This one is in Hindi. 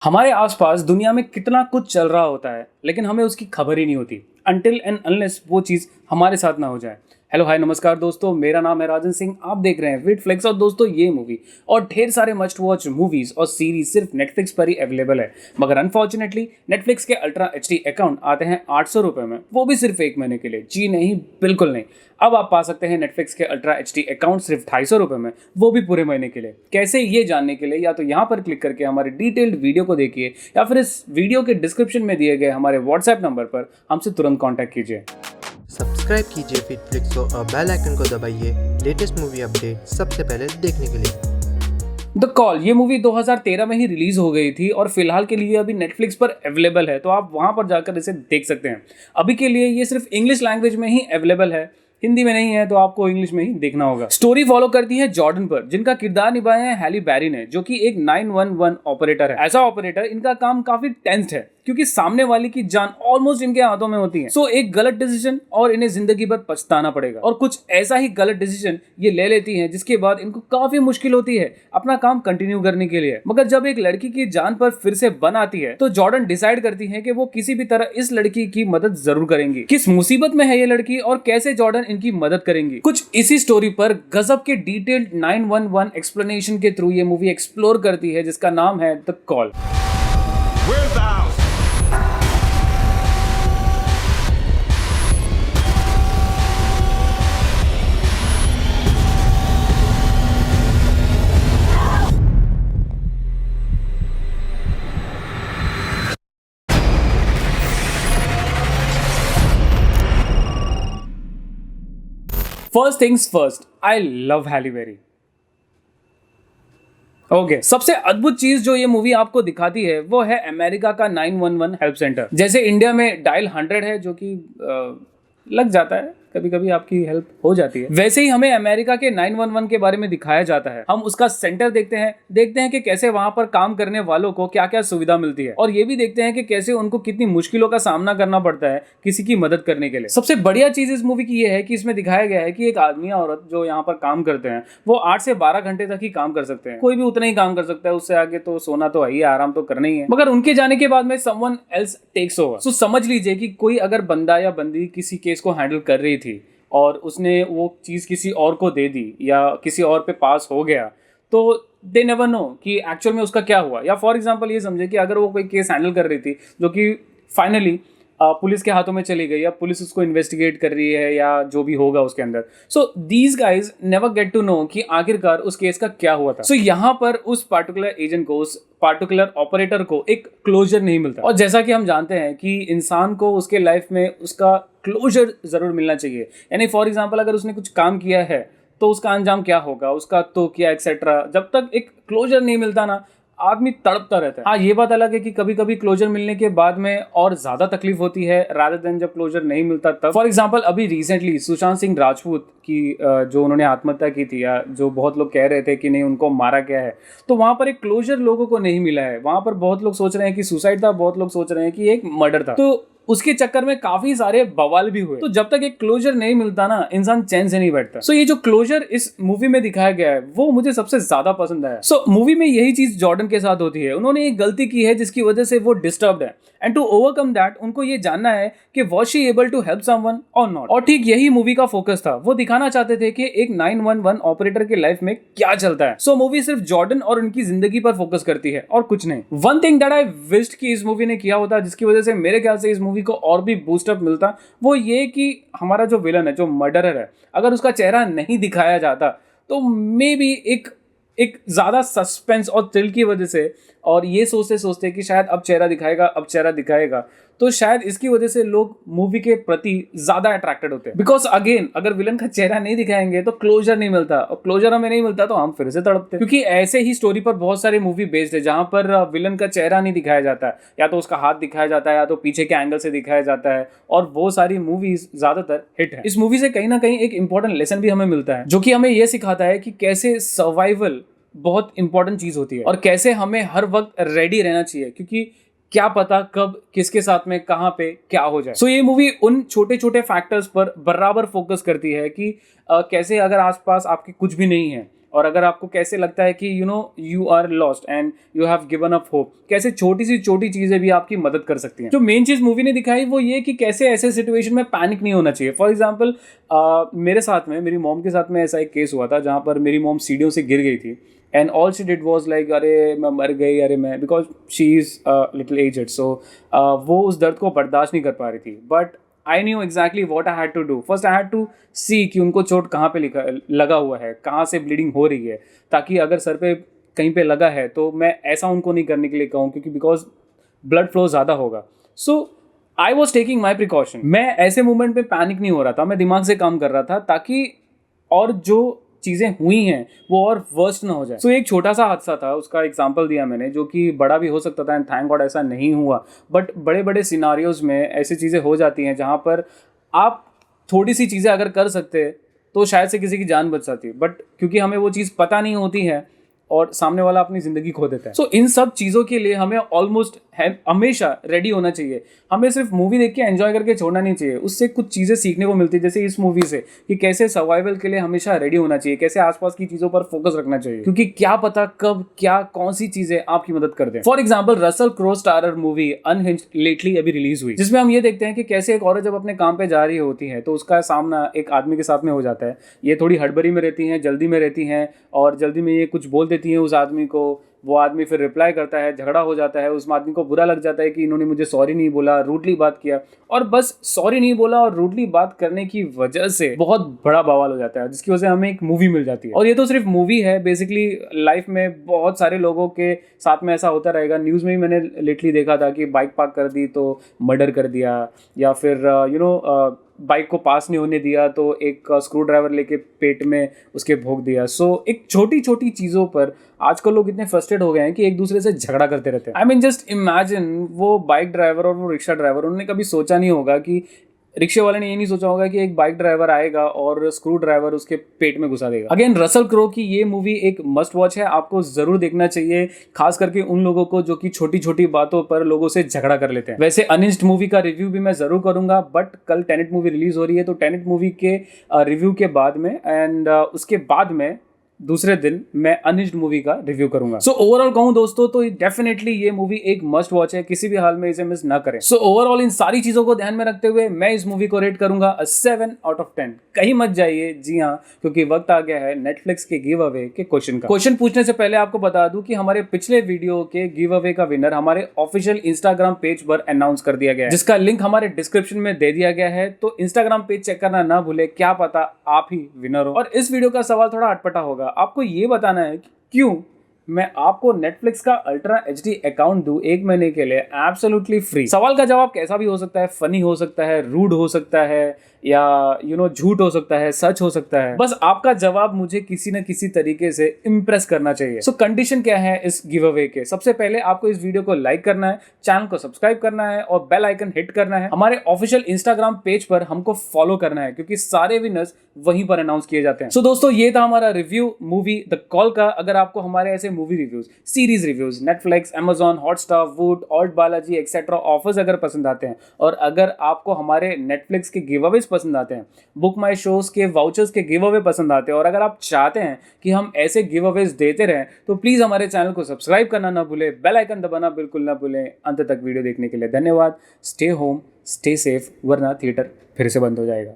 हमारे आसपास दुनिया में कितना कुछ चल रहा होता है लेकिन हमें उसकी खबर ही नहीं होती अनटिल एंड अनलेस वो चीज़ हमारे साथ ना हो जाए। हेलो हाय नमस्कार दोस्तों, मेरा नाम है राजन सिंह। आप देख रहे हैं विद फ्लेक्स। और दोस्तों, ये मूवी और ढेर सारे मस्ट वॉच मूवीज और सीरीज सिर्फ नेटफ्लिक्स पर ही अवेलेबल है, मगर अनफॉर्चुनेटली नेटफ्लिक्स के अल्ट्रा एचडी अकाउंट आते हैं 800 रुपये में, वो भी सिर्फ एक महीने के लिए। जी नहीं, बिल्कुल नहीं। अब आप पा सकते हैं नेटफ्लिक्स के अल्ट्रा एचडी अकाउंट सिर्फ 250 रुपये में, वो भी पूरे महीने के लिए। कैसे, ये जानने के लिए या तो यहाँ पर क्लिक करके हमारे डिटेल्ड वीडियो को देखिए या फिर इस वीडियो के डिस्क्रिप्शन में दिए गए हमारे व्हाट्सएप नंबर पर हमसे तुरंत कॉन्टैक्ट कीजिए। सब्सक्राइब कीजिए फिटफ्लिक्स को और बेल आइकन को दबाइए लेटेस्ट मूवी अपडेट सबसे पहले देखने के लिए। द कॉल ये मूवी 2013 में ही रिलीज हो गई थी और फिलहाल के लिए अभी नेटफ्लिक्स पर अवेलेबल है, तो आप वहां पर जाकर इसे देख सकते हैं। अभी के लिए ये सिर्फ इंग्लिश लैंग्वेज में ही अवेलेबल है, हिंदी में नहीं है, तो आपको इंग्लिश में ही देखना होगा। स्टोरी फॉलो करती है जॉर्डन पर, जिनका किरदार निभाया है हैली बैरी ने, जो कि एक 911 ऑपरेटर है। ऐसा ऑपरेटर, इनका काम काफी टेंस्ड है क्योंकि सामने वाले की जान ऑलमोस्ट इनके हाथों में होती है। सो एक गलत डिसीजन और इन्हें जिंदगी भर पछताना पड़ेगा। और कुछ ऐसा ही गलत डिसीजन ये ले लेती हैं जिसके बाद इनको काफी मुश्किल होती है अपना काम कंटिन्यू करने के लिए। मगर जब एक लड़की की जान पर फिर से बन आती है तो जॉर्डन डिसाइड करती है कि वो किसी भी तरह इस लड़की की मदद जरूर करेंगी। किस मुसीबत में है ये लड़की और कैसे जॉर्डन इनकी मदद करेंगी, कुछ इसी स्टोरी पर गजब के डिटेल्ड 911 एक्सप्लेनेशन के थ्रू ये मूवी एक्सप्लोर करती है, जिसका नाम है the call. First things first, I love Halle Berry. Okay, सबसे अद्भुत चीज जो ये मूवी आपको दिखाती है वो है अमेरिका का 911 हेल्प सेंटर। जैसे इंडिया में डायल 100 है, जो कि लग जाता है, कभी कभी आपकी हेल्प हो जाती है, वैसे ही हमें अमेरिका के 911 के बारे में दिखाया जाता है। हम उसका सेंटर देखते हैं कि कैसे वहां पर काम करने वालों को क्या क्या सुविधा मिलती है, और ये भी देखते हैं कि कैसे उनको कितनी मुश्किलों का सामना करना पड़ता है किसी की मदद करने के लिए। सबसे बढ़िया चीज इस मूवी की ये है कि इसमें दिखाया गया है कि एक आदमी और औरत जो यहाँ पर काम करते हैं वो 8 से 12 घंटे तक ही काम कर सकते हैं। कोई भी उतना ही काम कर सकता है, उससे आगे तो सोना तो है, आराम तो करना ही है। मगर उनके जाने के बाद में समवन एल्स टेक्स ओवर। सो समझ लीजिए कि कोई अगर बंदा या बंदी किसी केस को हैंडल कर रही थी और उसने वो चीज़ किसी और को दे दी या किसी और पे पास हो गया, तो दे नेवर नो कि एक्चुअल में उसका क्या हुआ। या फॉर एग्जांपल ये समझे कि अगर वो कोई केस हैंडल कर रही थी जो कि फाइनली पुलिस के हाथों में चली गई या पुलिस उसको इन्वेस्टिगेट कर रही है या जो भी होगा उसके अंदर, so these guys never get to know कि आखिरकार उस केस का क्या हुआ था। सो यहाँ पर उस पार्टिकुलर एजेंट को, उस पार्टिकुलर ऑपरेटर को एक क्लोजर नहीं मिलता। और जैसा कि हम जानते हैं कि इंसान को उसके लाइफ में उसका क्लोजर जरूर मिलना चाहिए। यानी फॉर एग्जाम्पल अगर उसने कुछ काम किया है तो उसका अंजाम क्या होगा, उसका तो क्या एक्सेट्रा, जब तक एक क्लोजर नहीं मिलता ना, आदमी तड़पता रहता है। हाँ, ये बात अलग है कि कभी कभी क्लोजर मिलने के बाद में और ज्यादा तकलीफ होती है रादर देन जब क्लोजर नहीं मिलता तब। फॉर एग्जांपल अभी रिसेंटली सुशांत सिंह राजपूत की जो उन्होंने आत्महत्या की थी, या जो बहुत लोग कह रहे थे कि नहीं उनको मारा गया है, तो वहां पर एक क्लोजर लोगों को नहीं मिला है। वहां पर बहुत लोग सोच रहे हैं कि सुसाइड था, बहुत लोग सोच रहे हैं कि एक मर्डर था, तो उसके चक्कर में काफी सारे बवाल भी हुए। तो जब तक एक क्लोजर नहीं मिलता ना, इंसान चैन से नहीं बैठता। सो ये जो क्लोजर इस मूवी में दिखाया गया है वो मुझे सबसे ज्यादा पसंद आया। सो मूवी में यही चीज जॉर्डन के साथ होती है। उन्होंने एक गलती की है जिसकी वजह से वो डिस्टर्ब्ड है, एंड टू ओवरकम दैट उनको ये जानना है कि was she able to help someone or not. और ठीक यही मूवी का फोकस था। वो दिखाना चाहते थे कि एक 911 ऑपरेटर के लाइफ में क्या चलता है। सो मूवी सिर्फ जॉर्डन और उनकी जिंदगी पर फोकस करती है और कुछ नहीं। One thing that I wished कि इस मूवी ने किया होता, जिसकी वजह से मेरे ख्याल से इस मूवी को और भी बूस्टअप मिलता, वो ये कि हमारा जो विलन है, जो मर्डरर है, अगर उसका चेहरा नहीं दिखाया जाता तो मे बी एक ज्यादा सस्पेंस और थ्रिल की वजह से, और ये सोचते सोचते कि शायद अब चेहरा दिखाएगा, तो शायद इसकी वजह से लोग मूवी के प्रति ज्यादा अट्रैक्टेड होते हैं। बिकॉज अगेन अगर विलन का चेहरा नहीं दिखाएंगे तो क्लोजर नहीं मिलता, और क्लोजर हमें नहीं मिलता तो हम फिर से तड़पते। क्योंकि ऐसे ही स्टोरी पर बहुत सारी मूवी बेस्ड है जहां पर विलन का चेहरा नहीं दिखाया जाता है, या तो उसका हाथ दिखाया जाता है या तो पीछे के एंगल से दिखाया जाता है, और वो सारी मूवीज ज्यादातर हिट है। इस मूवी से कहीं ना कहीं एक इंपॉर्टेंट लेसन भी हमें मिलता है, जो कि हमें यह सिखाता है कि कैसे सर्वाइवल बहुत इंपॉर्टेंट चीज होती है और कैसे हमें हर वक्त रेडी रहना चाहिए, क्योंकि क्या पता कब किसके साथ में कहां पे क्या हो जाए। सो ये मूवी उन छोटे छोटे फैक्टर्स पर बराबर फोकस करती है कि कैसे अगर आसपास आपके कुछ भी नहीं है और अगर आपको कैसे लगता है कि you are lost and you have given up hope, कैसे छोटी सी छोटी चीज़ें भी आपकी मदद कर सकती हैं। जो मेन चीज़ मूवी ने दिखाई वो ये कि कैसे ऐसे सिचुएशन में पैनिक नहीं होना चाहिए। फॉर एग्जाम्पल मेरे साथ में, मेरी मॉम के साथ में ऐसा एक केस हुआ था जहाँ पर मेरी मॉम सीढ़ियों से गिर गई थी and all she did was like अरे मैं मर गई, अरे मैं, because she is little aged, so वो उस दर्द को बर्दाश्त नहीं कर पा रही थी। But I knew exactly what I had to do. First I had to see कि उनको चोट कहाँ पे लगा हुआ है, कहाँ से ब्लीडिंग हो रही है, ताकि अगर सर पे कहीं पे लगा है तो मैं ऐसा उनको नहीं करने के लिए कहूँ, क्योंकि बिकॉज ब्लड फ्लो ज़्यादा होगा। So I was taking my precaution. मैं ऐसे मोमेंट में पैनिक नहीं हो रहा था, मैं दिमाग से काम कर रहा था ताकि और जो चीज़ें हुई हैं वो और वर्स्ट ना हो जाए। सो एक छोटा सा हादसा था, उसका एग्जांपल दिया मैंने, जो कि बड़ा भी हो सकता था एंड थैंक गॉड ऐसा नहीं हुआ। बट बड़े बड़े सिनारियोज में ऐसी चीज़ें हो जाती हैं जहाँ पर आप थोड़ी सी चीज़ें अगर कर सकते तो शायद से किसी की जान बच जाती, बट क्योंकि हमें वो चीज़ पता नहीं होती है और सामने वाला अपनी ज़िंदगी खो देता है। सो इन सब चीज़ों के लिए हमें ऑलमोस्ट हमेशा रेडी होना चाहिए। हमें सिर्फ मूवी देख के एंजॉय करके छोड़ना नहीं चाहिए, उससे कुछ चीज़ें सीखने को मिलती है, जैसे इस मूवी से कि कैसे सर्वाइवल के लिए हमेशा रेडी होना चाहिए, कैसे आसपास की चीज़ों पर फोकस रखना चाहिए, क्योंकि क्या पता कब क्या कौन सी चीज़ें आपकी मदद कर दें। For example Russell crow starrer movie unhinged lately अभी रिलीज हुई, जिसमें हम ये देखते हैं कि कैसे एक औरत जब अपने काम पे जा रही होती है तो उसका सामना एक आदमी के साथ में हो जाता है। ये थोड़ी हड़बड़ी में रहती हैं, जल्दी में रहती हैं और जल्दी में ये कुछ बोल देती हैं उस आदमी को। वो आदमी फिर रिप्लाई करता है, झगड़ा हो जाता है, उस आदमी को बुरा लग जाता है कि इन्होंने मुझे सॉरी नहीं बोला, रूडली बात किया, और बस सॉरी नहीं बोला और रूडली बात करने की वजह से बहुत बड़ा बवाल हो जाता है, जिसकी वजह से हमें एक मूवी मिल जाती है। और ये तो सिर्फ मूवी है, बेसिकली लाइफ में बहुत सारे लोगों के साथ में ऐसा होता रहेगा। न्यूज़ में भी मैंने लेटली देखा था कि बाइक पार्क कर दी तो मर्डर कर दिया, या फिर बाइक को पास नहीं होने दिया तो एक स्क्रू ड्राइवर लेके पेट में उसके भोंक दिया। सो एक छोटी छोटी चीज़ों पर आजकल लोग इतने फ्रस्ट्रेट हो गए हैं कि एक दूसरे से झगड़ा करते रहते हैं। आई मीन जस्ट इमेजिन, वो बाइक ड्राइवर और वो रिक्शा ड्राइवर, उन्होंने कभी सोचा नहीं होगा कि रिक्शे वाले ने ये नहीं सोचा होगा कि एक बाइक ड्राइवर आएगा और स्क्रू ड्राइवर उसके पेट में घुसा देगा। अगेन रसल क्रो की ये मूवी एक मस्ट वॉच है, आपको जरूर देखना चाहिए, खास करके उन लोगों को जो कि छोटी छोटी बातों पर लोगों से झगड़ा कर लेते हैं। वैसे अनहिंज्ड मूवी का रिव्यू भी मैं जरूर करूंगा, बट कल टेनेट मूवी रिलीज हो रही है, तो टेनेट मूवी के रिव्यू के बाद में एंड उसके बाद में दूसरे दिन मैं अनहिंज्ड मूवी का रिव्यू करूंगा। सो ओवरऑल कहूं दोस्तों तो डेफिनेटली ये मूवी एक मस्ट वॉच है, किसी भी हाल में इसे मिस ना करें। सो ओवरऑल इन सारी चीजों को ध्यान में रखते हुए मैं इस मूवी को रेट करूंगा 7 out of 10। कहीं मत जाइए, जी हाँ, क्योंकि वक्त आ गया है नेटफ्लिक्स के गिव अवे के क्वेश्चन का। क्वेश्चन पूछने से पहले आपको बता दूं कि हमारे पिछले वीडियो के गिव अवे का विनर हमारे ऑफिशियल इंस्टाग्राम पेज पर अनाउंस कर दिया गया है, जिसका लिंक हमारे डिस्क्रिप्शन में दे दिया गया है, तो इंस्टाग्राम पेज चेक करना ना भूले, क्या पता आप ही विनर हो। और इस वीडियो का सवाल थोड़ा अटपटा होगा, आपको ये बताना है कि क्यों मैं आपको नेटफ्लिक्स का अल्ट्रा एचडी अकाउंट दूं 1 महीने के लिए एब्सोल्युटली फ्री। सवाल का जवाब कैसा भी हो सकता है, फनी हो सकता है, रूड हो सकता है, या झूठ हो सकता है, सच हो सकता है, बस आपका जवाब मुझे किसी न किसी तरीके से इंप्रेस करना चाहिए। सो कंडीशन क्या है इस गिव अवे के? सबसे पहले आपको इस वीडियो को लाइक करना है, चैनल को सब्सक्राइब करना है और बेल आइकन हिट करना है। हमारे ऑफिशियल इंस्टाग्राम पेज पर हमको फॉलो करना है, क्योंकि सारे विनर्स वहीं पर अनाउंस किए जाते हैं। सो दोस्तों, ये था हमारा रिव्यू मूवी द कॉल का। अगर आपको हमारे ऐसे movie reviews, series reviews, Netflix, Amazon, Hotstar, Voot, ALT Balaji etcetera offers अगर पसंद आते हैं, और अगर आपको हमारे नेटफ्लिक्स के गिव अवेज पसंद आते हैं, बुक माई शोज के वाउचर्स के गिव अवे पसंद आते हैं, और अगर आप चाहते हैं कि हम ऐसे गिव अवेज देते रहें, तो प्लीज हमारे चैनल को सब्सक्राइब करना ना भूलें, बेल आइकन दबाना बिल्कुल ना भूलें। अंत तक वीडियो देखने के लिए धन्यवाद। स्टे होम, स्टे सेफ, वरना थिएटर फिर से बंद हो जाएगा।